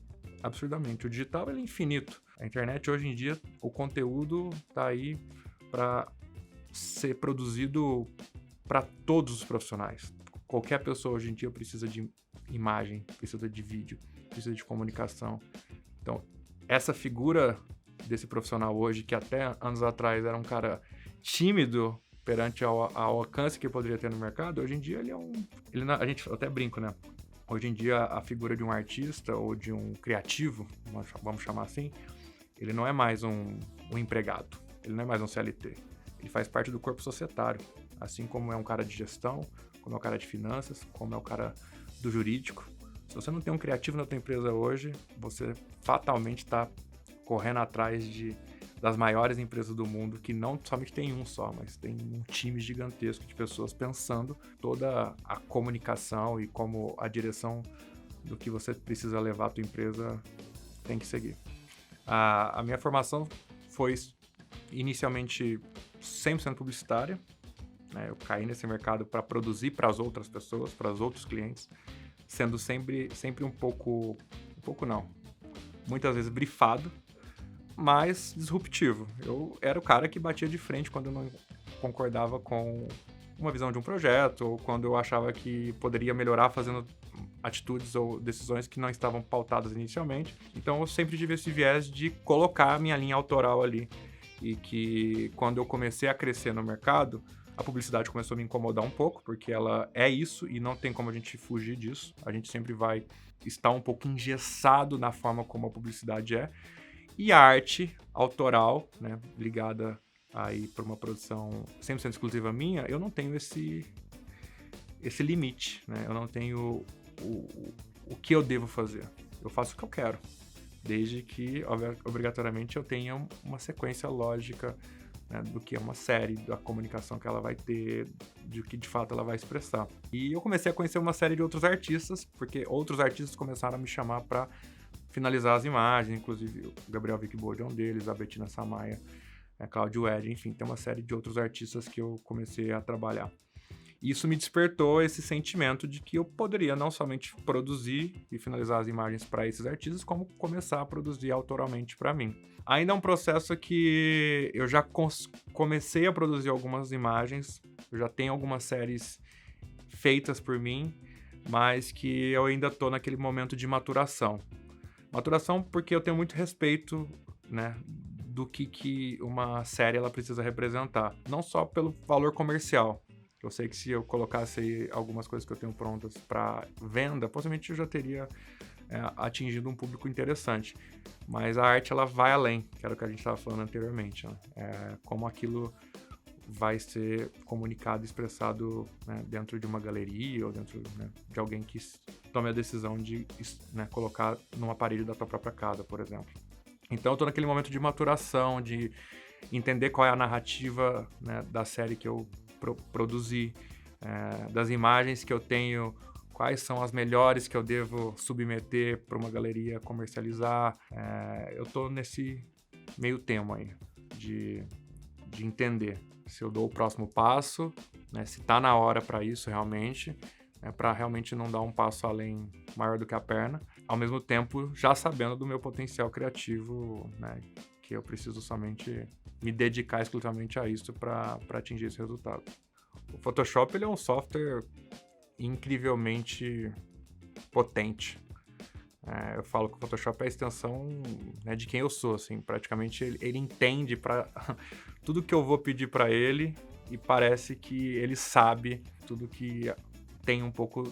absurdamente. O digital, ele é infinito. A internet, hoje em dia, o conteúdo tá aí para ser produzido para todos os profissionais. Qualquer pessoa hoje em dia precisa de imagem, precisa de vídeo, precisa de comunicação. Então, essa figura desse profissional hoje, que até anos atrás era um cara tímido perante ao alcance que poderia ter no mercado, hoje em dia ele é um... a gente até brinca, né? Hoje em dia, a figura de um artista ou de um criativo, vamos chamar assim, ele não é mais um empregado, ele não é mais um CLT. Ele faz parte do corpo societário, assim como é um cara de gestão, como é um cara de finanças, como é o cara do jurídico. Se você não tem um criativo na tua empresa hoje, você fatalmente está correndo atrás das maiores empresas do mundo, que não somente tem um só, mas tem um time gigantesco de pessoas pensando toda a comunicação e como a direção do que você precisa levar a tua empresa tem que seguir. A minha formação foi inicialmente 100% publicitária, né? Eu caí nesse mercado para produzir para as outras pessoas, para os outros clientes, sendo sempre um pouco não, muitas vezes brifado, mas disruptivo. Eu era o cara que batia de frente quando eu não concordava com uma visão de um projeto ou quando eu achava que poderia melhorar fazendo atitudes ou decisões que não estavam pautadas inicialmente. Então eu sempre tive esse viés de colocar a minha linha autoral ali e que quando eu comecei a crescer no mercado, a publicidade começou a me incomodar um pouco, porque ela é isso e não tem como a gente fugir disso. A gente sempre vai estar um pouco engessado na forma como a publicidade é. E a arte autoral, né, ligada aí para uma produção 100% exclusiva minha, eu não tenho esse limite, né? Eu não tenho o que eu devo fazer. Eu faço o que eu quero, desde que, obrigatoriamente, eu tenha uma sequência lógica, né, do que é uma série, da comunicação que ela vai ter, de que de fato ela vai expressar. E eu comecei a conhecer uma série de outros artistas, porque outros artistas começaram a me chamar para finalizar as imagens, inclusive o Gabriel Vickbold é um deles, a Bettina Samaia, a Cláudio Ed, enfim, tem uma série de outros artistas que eu comecei a trabalhar. Isso me despertou esse sentimento de que eu poderia não somente produzir e finalizar as imagens para esses artistas, como começar a produzir autoralmente para mim. Ainda é um processo que eu já comecei a produzir algumas imagens, eu já tenho algumas séries feitas por mim, mas que eu ainda estou naquele momento de maturação. Maturação porque eu tenho muito respeito, né, do que uma série ela precisa representar. Não só pelo valor comercial. Eu sei que se eu colocasse aí algumas coisas que eu tenho prontas para venda, possivelmente eu já teria atingido um público interessante. Mas a arte, ela vai além, que era o que a gente estava falando anteriormente. Né? Como aquilo vai ser comunicado e expressado, né, dentro de uma galeria ou dentro, né, de alguém que tome a decisão de, né, colocar numa parede da tua própria casa, por exemplo. Então eu estou naquele momento de maturação, de entender qual é a narrativa, né, da série que eu produzi, das imagens que eu tenho, quais são as melhores que eu devo submeter para uma galeria comercializar. Eu estou nesse meio termo aí, de entender se eu dou o próximo passo, né, se está na hora para isso realmente, para realmente não dar um passo além maior do que a perna, ao mesmo tempo já sabendo do meu potencial criativo, né, que eu preciso somente me dedicar exclusivamente a isso para atingir esse resultado. O Photoshop, ele é um software incrivelmente potente. Eu falo que o Photoshop é a extensão, né, de quem eu sou, assim, praticamente ele entende para tudo que eu vou pedir para ele e parece que ele sabe tudo que tem um pouco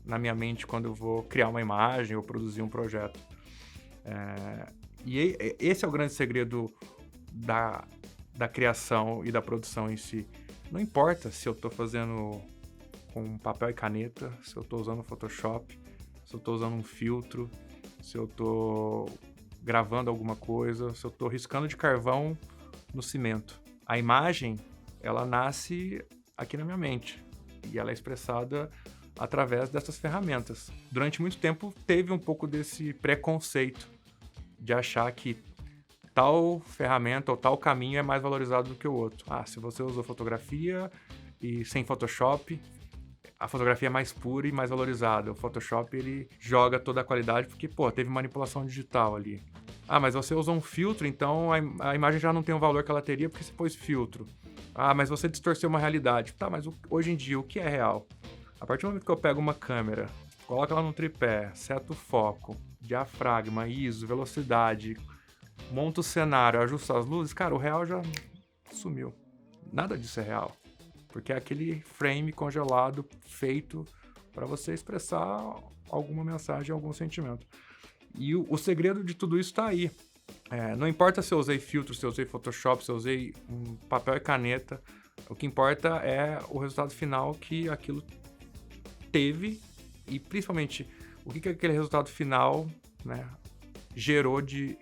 na minha mente quando eu vou criar uma imagem ou produzir um projeto. Esse é o grande segredo da criação e da produção em si. Não importa se eu estou fazendo com papel e caneta, se eu estou usando Photoshop, se eu estou usando um filtro, se eu estou gravando alguma coisa, se eu estou riscando de carvão no cimento. A imagem, ela nasce aqui na minha mente e ela é expressada através dessas ferramentas. Durante muito tempo teve um pouco desse preconceito de achar que tal ferramenta ou tal caminho é mais valorizado do que o outro. Se você usou fotografia e sem Photoshop, a fotografia é mais pura e mais valorizada. O Photoshop, ele joga toda a qualidade porque, teve manipulação digital ali. Mas você usou um filtro, então a imagem já não tem o valor que ela teria porque você pôs filtro. Mas você distorceu uma realidade. Mas hoje em dia, o que é real? A partir do momento que eu pego uma câmera, coloco ela no tripé, seto o foco, diafragma, ISO, velocidade, monto o cenário, ajusto as luzes, cara, o real já sumiu. Nada disso é real. Porque é aquele frame congelado feito para você expressar alguma mensagem, algum sentimento. E o segredo de tudo isso está aí. Não importa se eu usei filtro, se eu usei Photoshop, se eu usei um papel e caneta, o que importa é o resultado final que aquilo teve e principalmente o que aquele resultado final, né, gerou de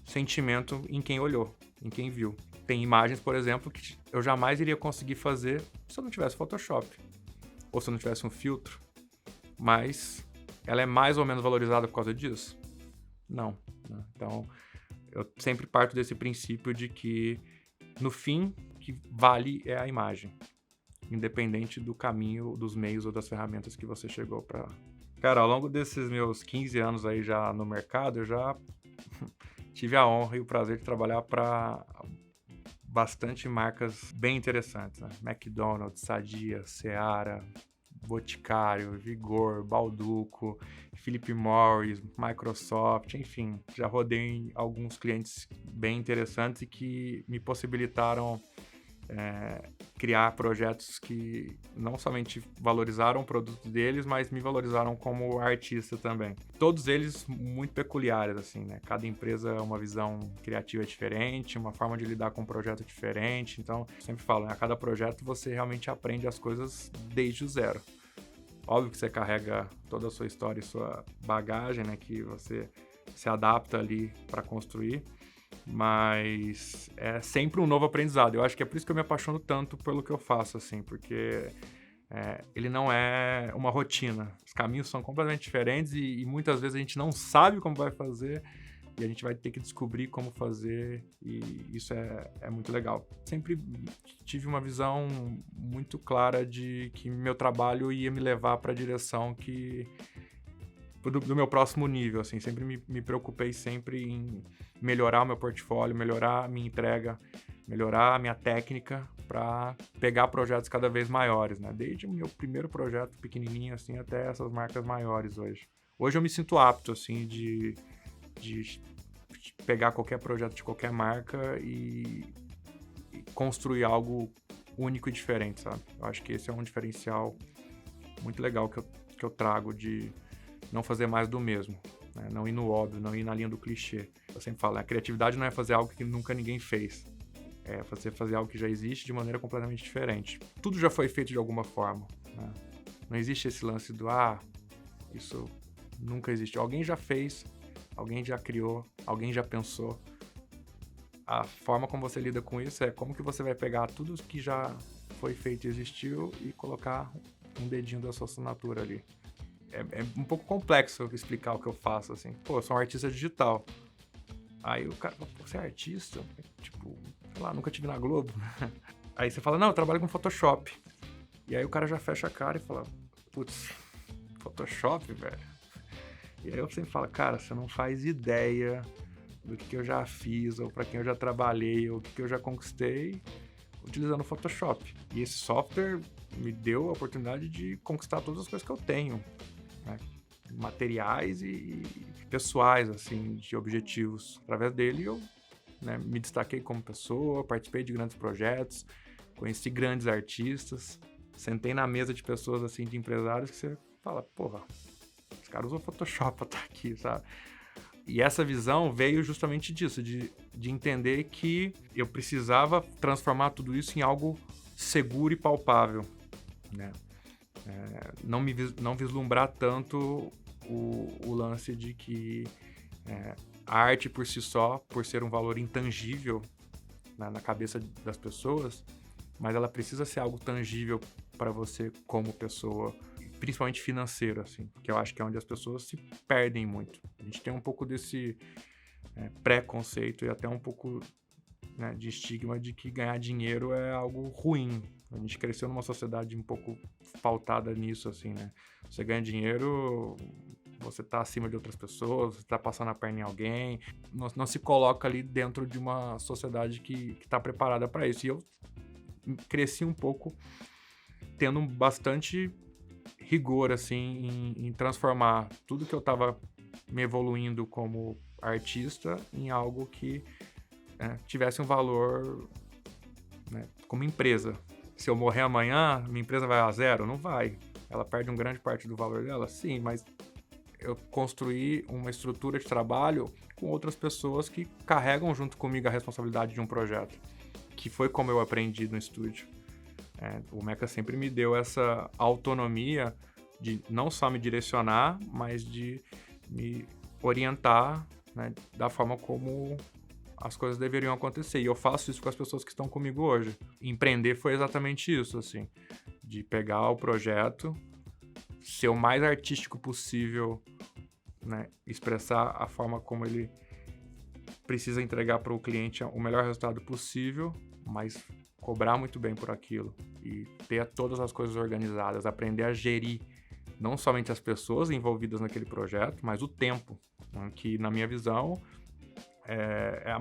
sentimento em quem olhou, em quem viu. Tem imagens, por exemplo, que eu jamais iria conseguir fazer se eu não tivesse Photoshop ou se eu não tivesse um filtro, mas ela é mais ou menos valorizada por causa disso? Não, né? Então, eu sempre parto desse princípio de que, no fim, o que vale é a imagem, independente do caminho, dos meios ou das ferramentas que você chegou para... Cara, ao longo desses meus 15 anos aí já no mercado, eu já tive a honra e o prazer de trabalhar para bastante marcas bem interessantes, né? McDonald's, Sadia, Seara, Boticário, Vigor, Balduco, Philip Morris, Microsoft, enfim, já rodei alguns clientes bem interessantes e que me possibilitaram criar projetos que não somente valorizaram o produto deles, mas me valorizaram como artista também. Todos eles muito peculiares, assim, né? Cada empresa é uma visão criativa diferente, uma forma de lidar com um projeto diferente. Então, eu sempre falo, né? A cada projeto você realmente aprende as coisas desde o zero. Óbvio que você carrega toda a sua história e sua bagagem, né? Que você se adapta ali para construir. Mas é sempre um novo aprendizado. Eu acho que é por isso que eu me apaixono tanto pelo que eu faço, assim, porque ele não é uma rotina. Os caminhos são completamente diferentes e muitas vezes a gente não sabe como vai fazer e a gente vai ter que descobrir como fazer e isso é muito legal. Sempre tive uma visão muito clara de que meu trabalho ia me levar para a direção do meu próximo nível, assim, sempre me preocupei sempre em melhorar o meu portfólio, melhorar a minha entrega, melhorar a minha técnica para pegar projetos cada vez maiores, né? Desde o meu primeiro projeto pequenininho, assim, até essas marcas maiores hoje. Hoje eu me sinto apto, assim, de pegar qualquer projeto de qualquer marca e construir algo único e diferente, sabe? Eu acho que esse é um diferencial muito legal que eu trago de não fazer mais do mesmo, né? Não ir no óbvio, não ir na linha do clichê. Eu sempre falo, a criatividade não é fazer algo que nunca ninguém fez, é você fazer algo que já existe de maneira completamente diferente. Tudo já foi feito de alguma forma, né? Não existe esse lance do, isso nunca existiu. Alguém já fez, alguém já criou, alguém já pensou. A forma como você lida com isso é como que você vai pegar tudo que já foi feito e existiu e colocar um dedinho da sua assinatura ali. É um pouco complexo eu explicar o que eu faço, assim. Eu sou um artista digital. Aí o cara fala, você é artista? Tipo, sei lá, nunca tive na Globo. Aí você fala, não, eu trabalho com Photoshop. E aí o cara já fecha a cara e fala, putz, Photoshop, velho? E aí eu sempre falo, cara, você não faz ideia do que eu já fiz, ou pra quem eu já trabalhei, ou o que eu já conquistei. utilizando o Photoshop. E esse software me deu a oportunidade de conquistar todas as coisas que eu tenho, né? Materiais e pessoais, assim, de objetivos. Através dele eu, né, me destaquei como pessoa, participei de grandes projetos, conheci grandes artistas, sentei na mesa de pessoas, assim, de empresários que você fala, porra, os caras usam Photoshop pra estar aqui, sabe? E essa visão veio justamente disso, de entender que eu precisava transformar tudo isso em algo seguro e palpável, né? Não vislumbrar tanto o lance de que a arte por si só, por ser um valor intangível na cabeça das pessoas, mas ela precisa ser algo tangível para você como pessoa, principalmente financeiro, assim, que eu acho que é onde as pessoas se perdem muito. A gente tem um pouco desse preconceito e até um pouco, né, de estigma de que ganhar dinheiro é algo ruim. A gente cresceu numa sociedade um pouco pautada nisso, assim, né? Você ganha dinheiro, você tá acima de outras pessoas, você tá passando a perna em alguém, não se coloca ali dentro de uma sociedade que tá preparada para isso. E eu cresci um pouco tendo bastante rigor, assim, em transformar tudo que eu tava me evoluindo como artista em algo que tivesse um valor, né, como empresa. Se eu morrer amanhã, minha empresa vai a zero? Não vai. Ela perde uma grande parte do valor dela? Sim, mas eu construí uma estrutura de trabalho com outras pessoas que carregam junto comigo a responsabilidade de um projeto, que foi como eu aprendi no estúdio. O Meca sempre me deu essa autonomia de não só me direcionar, mas de me orientar, né, da forma como as coisas deveriam acontecer. E eu faço isso com as pessoas que estão comigo hoje. Empreender foi exatamente isso, assim, de pegar o projeto, ser o mais artístico possível, né, expressar a forma como ele precisa entregar para o cliente o melhor resultado possível, mas cobrar muito bem por aquilo e ter todas as coisas organizadas, aprender a gerir não somente as pessoas envolvidas naquele projeto, mas o tempo, né, que na minha visão é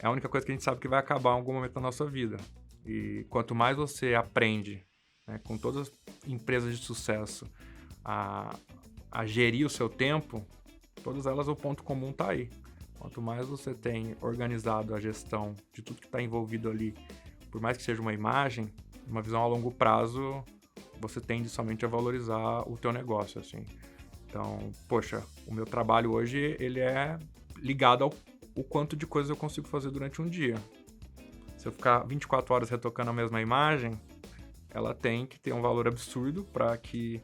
a única coisa que a gente sabe que vai acabar em algum momento da nossa vida. E quanto mais você aprende, né, com todas as empresas de sucesso, a gerir o seu tempo, todas elas, o ponto comum está aí. Quanto mais você tem organizado a gestão de tudo que está envolvido ali, por mais que seja uma imagem, uma visão a longo prazo, você tende somente a valorizar o teu negócio, assim. Então, poxa, o meu trabalho hoje, ele é ligado ao quanto de coisas eu consigo fazer durante um dia. Se eu ficar 24 horas retocando a mesma imagem, ela tem que ter um valor absurdo para que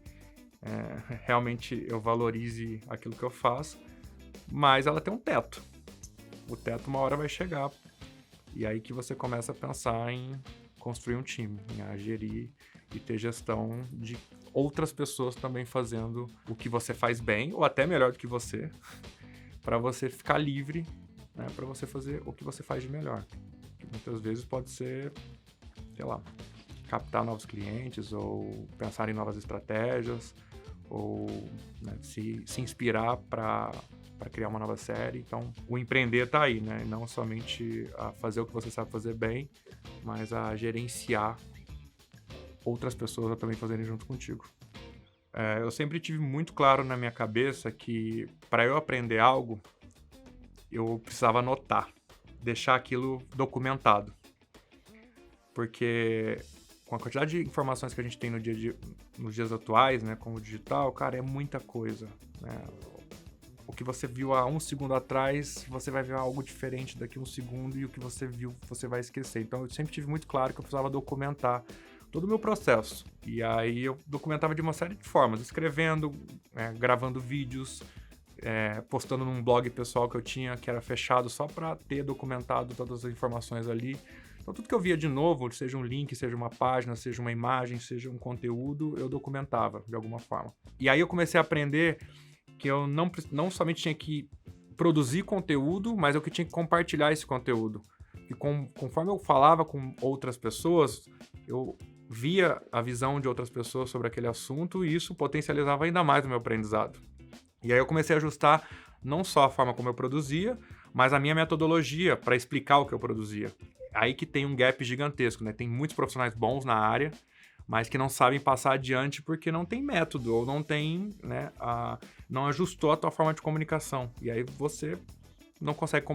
realmente eu valorize aquilo que eu faço, mas ela tem um teto. O teto uma hora vai chegar. E aí que você começa a pensar em construir um time, em gerir e ter gestão de outras pessoas também fazendo o que você faz bem, ou até melhor do que você, para você ficar livre, né, para você fazer o que você faz de melhor. Que muitas vezes pode ser, sei lá, captar novos clientes, ou pensar em novas estratégias, ou, né, se inspirar para criar uma nova série. Então, o empreender tá aí, né? Não somente a fazer o que você sabe fazer bem, mas a gerenciar outras pessoas a também fazerem junto contigo. Eu sempre tive muito claro na minha cabeça que para eu aprender algo, eu precisava anotar, deixar aquilo documentado. Porque com a quantidade de informações que a gente tem nos dias atuais, né, como o digital, cara, é muita coisa, né? O que você viu há um segundo atrás, você vai ver algo diferente daqui a um segundo, e o que você viu, você vai esquecer. Então, eu sempre tive muito claro que eu precisava documentar todo o meu processo. E aí, eu documentava de uma série de formas, escrevendo, gravando vídeos, postando num blog pessoal que eu tinha, que era fechado só para ter documentado todas as informações ali. Então, tudo que eu via de novo, seja um link, seja uma página, seja uma imagem, seja um conteúdo, eu documentava de alguma forma. E aí, eu comecei a aprender que eu não somente tinha que produzir conteúdo, mas eu que tinha que compartilhar esse conteúdo. E conforme eu falava com outras pessoas, eu via a visão de outras pessoas sobre aquele assunto, e isso potencializava ainda mais o meu aprendizado. E aí eu comecei a ajustar não só a forma como eu produzia, mas a minha metodologia para explicar o que eu produzia. aí que tem um gap gigantesco, né? Tem muitos profissionais bons na área, mas que não sabem passar adiante porque não tem método ou não tem, né, não ajustou a tua forma de comunicação. E aí você não consegue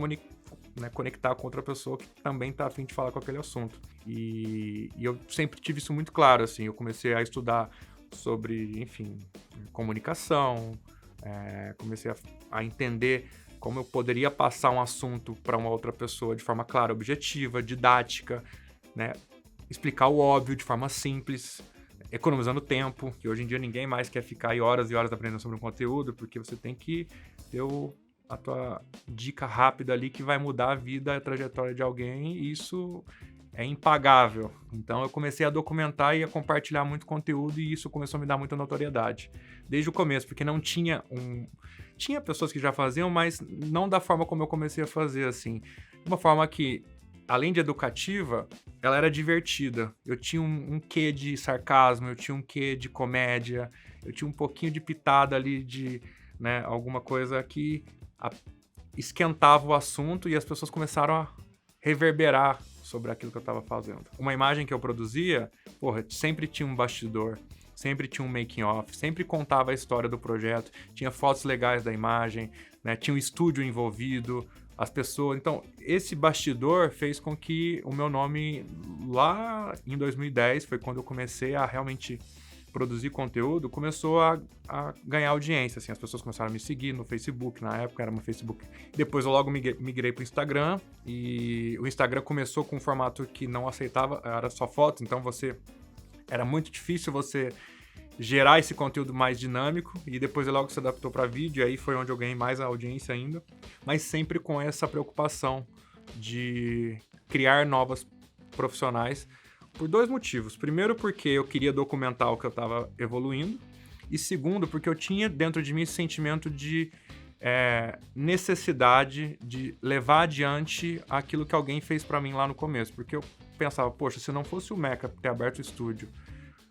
conectar com outra pessoa que também está a fim de falar com aquele assunto. E eu sempre tive isso muito claro, assim. Eu comecei a estudar sobre, enfim, comunicação, comecei a entender como eu poderia passar um assunto para uma outra pessoa de forma clara, objetiva, didática, né? Explicar o óbvio de forma simples, economizando tempo, que hoje em dia ninguém mais quer ficar aí horas e horas aprendendo sobre um conteúdo, porque você tem que ter a tua dica rápida ali que vai mudar a vida, a trajetória de alguém, e isso é impagável. Então eu comecei a documentar e a compartilhar muito conteúdo, e isso começou a me dar muita notoriedade. Desde o começo, porque não tinha Tinha pessoas que já faziam, mas não da forma como eu comecei a fazer, assim. De uma forma que, além de educativa, ela era divertida. Eu tinha um quê de sarcasmo, eu tinha um quê de comédia, eu tinha um pouquinho de pitada ali de, né, alguma coisa que esquentava o assunto e as pessoas começaram a reverberar sobre aquilo que eu estava fazendo. Uma imagem que eu produzia, sempre tinha um bastidor, sempre tinha um making off, sempre contava a história do projeto, tinha fotos legais da imagem, né, tinha um estúdio envolvido, as pessoas... Então, esse bastidor fez com que o meu nome, lá em 2010, foi quando eu comecei a realmente produzir conteúdo, começou a ganhar audiência, assim, as pessoas começaram a me seguir no Facebook, na época era no Facebook. Depois eu logo migrei para o Instagram, e o Instagram começou com um formato que não aceitava, era só foto, então era muito difícil você gerar esse conteúdo mais dinâmico, e depois logo se adaptou para vídeo, e aí foi onde eu ganhei mais audiência ainda, mas sempre com essa preocupação de criar novas profissionais, por dois motivos. Primeiro, porque eu queria documentar o que eu estava evoluindo, e segundo, porque eu tinha dentro de mim esse sentimento de necessidade de levar adiante aquilo que alguém fez para mim lá no começo, porque eu pensava, poxa, se não fosse o Meca ter aberto o estúdio,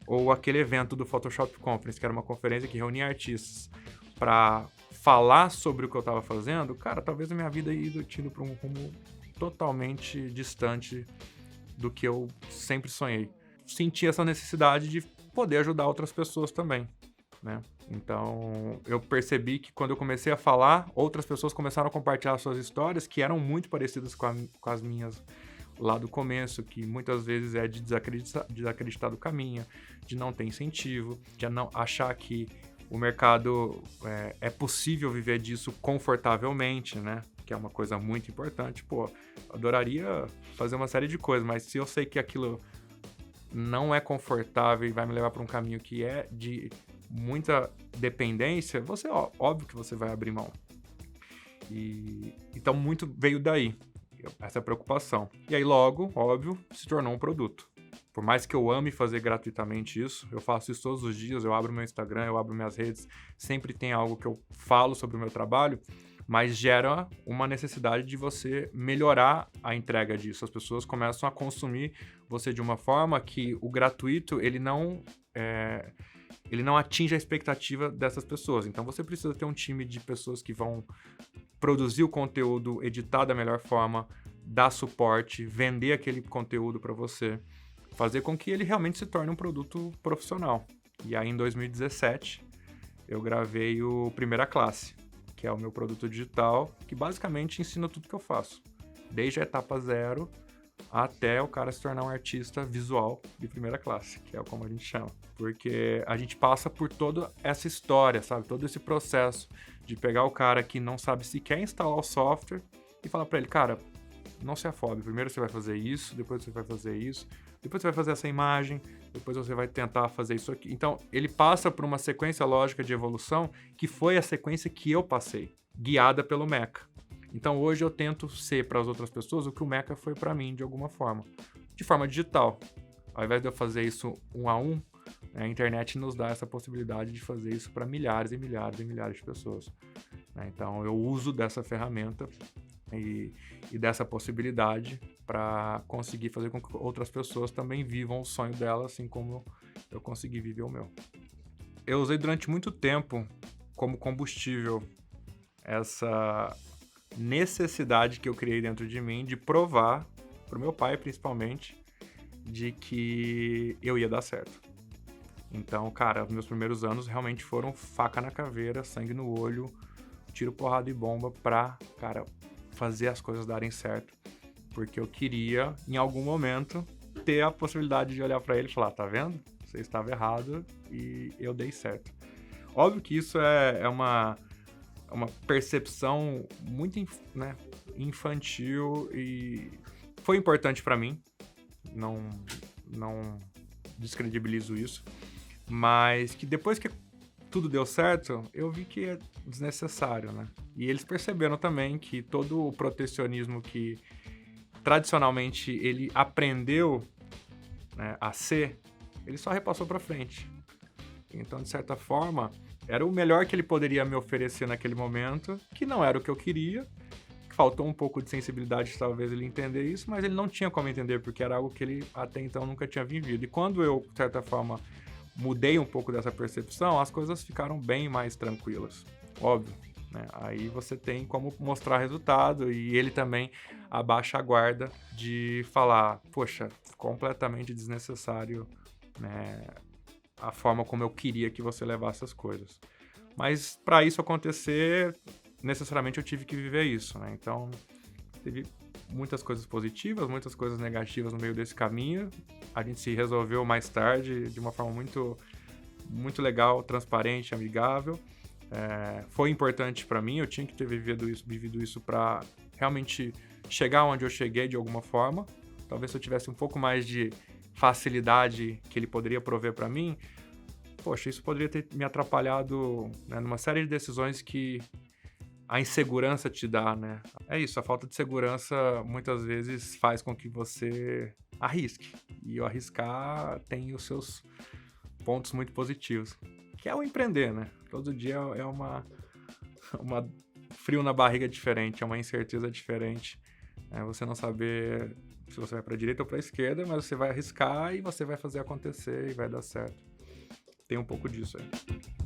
ou aquele evento do Photoshop Conference, que era uma conferência que reunia artistas para falar sobre o que eu estava fazendo, cara, talvez a minha vida ia indo para um rumo totalmente distante do que eu sempre sonhei. Senti essa necessidade de poder ajudar outras pessoas também, né? Então, eu percebi que quando eu comecei a falar, outras pessoas começaram a compartilhar suas histórias, que eram muito parecidas com as minhas lá do começo, que muitas vezes é de desacreditar do caminho, de não ter incentivo, de não achar que o mercado é possível viver disso confortavelmente, né? Que é uma coisa muito importante. Adoraria fazer uma série de coisas, mas se eu sei que aquilo não é confortável e vai me levar para um caminho que é de muita dependência, óbvio que você vai abrir mão. Então muito veio daí, essa preocupação. E aí logo, óbvio, se tornou um produto. Por mais que eu ame fazer gratuitamente isso, eu faço isso todos os dias, eu abro meu Instagram, eu abro minhas redes, sempre tem algo que eu falo sobre o meu trabalho, mas gera uma necessidade de você melhorar a entrega disso. As pessoas começam a consumir você de uma forma que o gratuito, ele não atinge a expectativa dessas pessoas. Então você precisa ter um time de pessoas que vão produzir o conteúdo, editar da melhor forma, dar suporte, vender aquele conteúdo para você, fazer com que ele realmente se torne um produto profissional. E aí em 2017 eu gravei o Primeira Classe, que é o meu produto digital, que basicamente ensina tudo que eu faço, desde a etapa zero até o cara se tornar um artista visual de primeira classe, que é como a gente chama. Porque a gente passa por toda essa história, sabe? Todo esse processo de pegar o cara que não sabe sequer instalar o software e falar pra ele, cara, não se afobe, primeiro você vai fazer isso, depois você vai fazer isso, depois você vai fazer essa imagem, depois você vai tentar fazer isso aqui. Então, ele passa por uma sequência lógica de evolução que foi a sequência que eu passei, guiada pelo Meca. Então, hoje eu tento ser para as outras pessoas o que o Meca foi para mim, de alguma forma. De forma digital. Ao invés de eu fazer isso um a um, a internet nos dá essa possibilidade de fazer isso para milhares e milhares e milhares de pessoas. Então, eu uso dessa ferramenta e dessa possibilidade para conseguir fazer com que outras pessoas também vivam o sonho delas, assim como eu consegui viver o meu. Eu usei durante muito tempo como combustível essa necessidade que eu criei dentro de mim de provar pro meu pai principalmente, de que eu ia dar certo. Então, cara, os meus primeiros anos realmente foram faca na caveira, sangue no olho, tiro, porrada e bomba pra, cara, fazer as coisas darem certo. Porque eu queria, em algum momento, ter a possibilidade de olhar pra ele e falar, tá vendo? Você estava errado e eu dei certo. Óbvio que isso é uma percepção muito né, infantil e foi importante pra mim. Não descredibilizo isso. Mas que depois que tudo deu certo, eu vi que é desnecessário, né? E eles perceberam também que todo o protecionismo que tradicionalmente ele aprendeu, né, a ser, ele só repassou para frente. Então, de certa forma, era o melhor que ele poderia me oferecer naquele momento, que não era o que eu queria. Faltou um pouco de sensibilidade, talvez, ele entender isso, mas ele não tinha como entender, porque era algo que ele até então nunca tinha vivido. E quando eu, de certa forma, mudei um pouco dessa percepção, as coisas ficaram bem mais tranquilas. Óbvio, né? Aí você tem como mostrar resultado e ele também abaixa a guarda de falar, poxa, completamente desnecessário, né, a forma como eu queria que você levasse as coisas. Mas para isso acontecer, necessariamente eu tive que viver isso, né? Então, teve muitas coisas positivas, muitas coisas negativas no meio desse caminho. A gente se resolveu mais tarde de uma forma muito, muito legal, transparente, amigável. Foi importante para mim, eu tinha que ter vivido isso para realmente chegar onde eu cheguei de alguma forma. Talvez se eu tivesse um pouco mais de facilidade que ele poderia prover para mim, poxa, isso poderia ter me atrapalhado, né, numa série de decisões que a insegurança te dá, né? É isso, a falta de segurança muitas vezes faz com que você arrisque. E o arriscar tem os seus pontos muito positivos, que é o empreender, né? Todo dia é uma frio na barriga diferente, é uma incerteza diferente. É você não saber se você vai para a direita ou para a esquerda, mas você vai arriscar e você vai fazer acontecer e vai dar certo. Tem um pouco disso aí.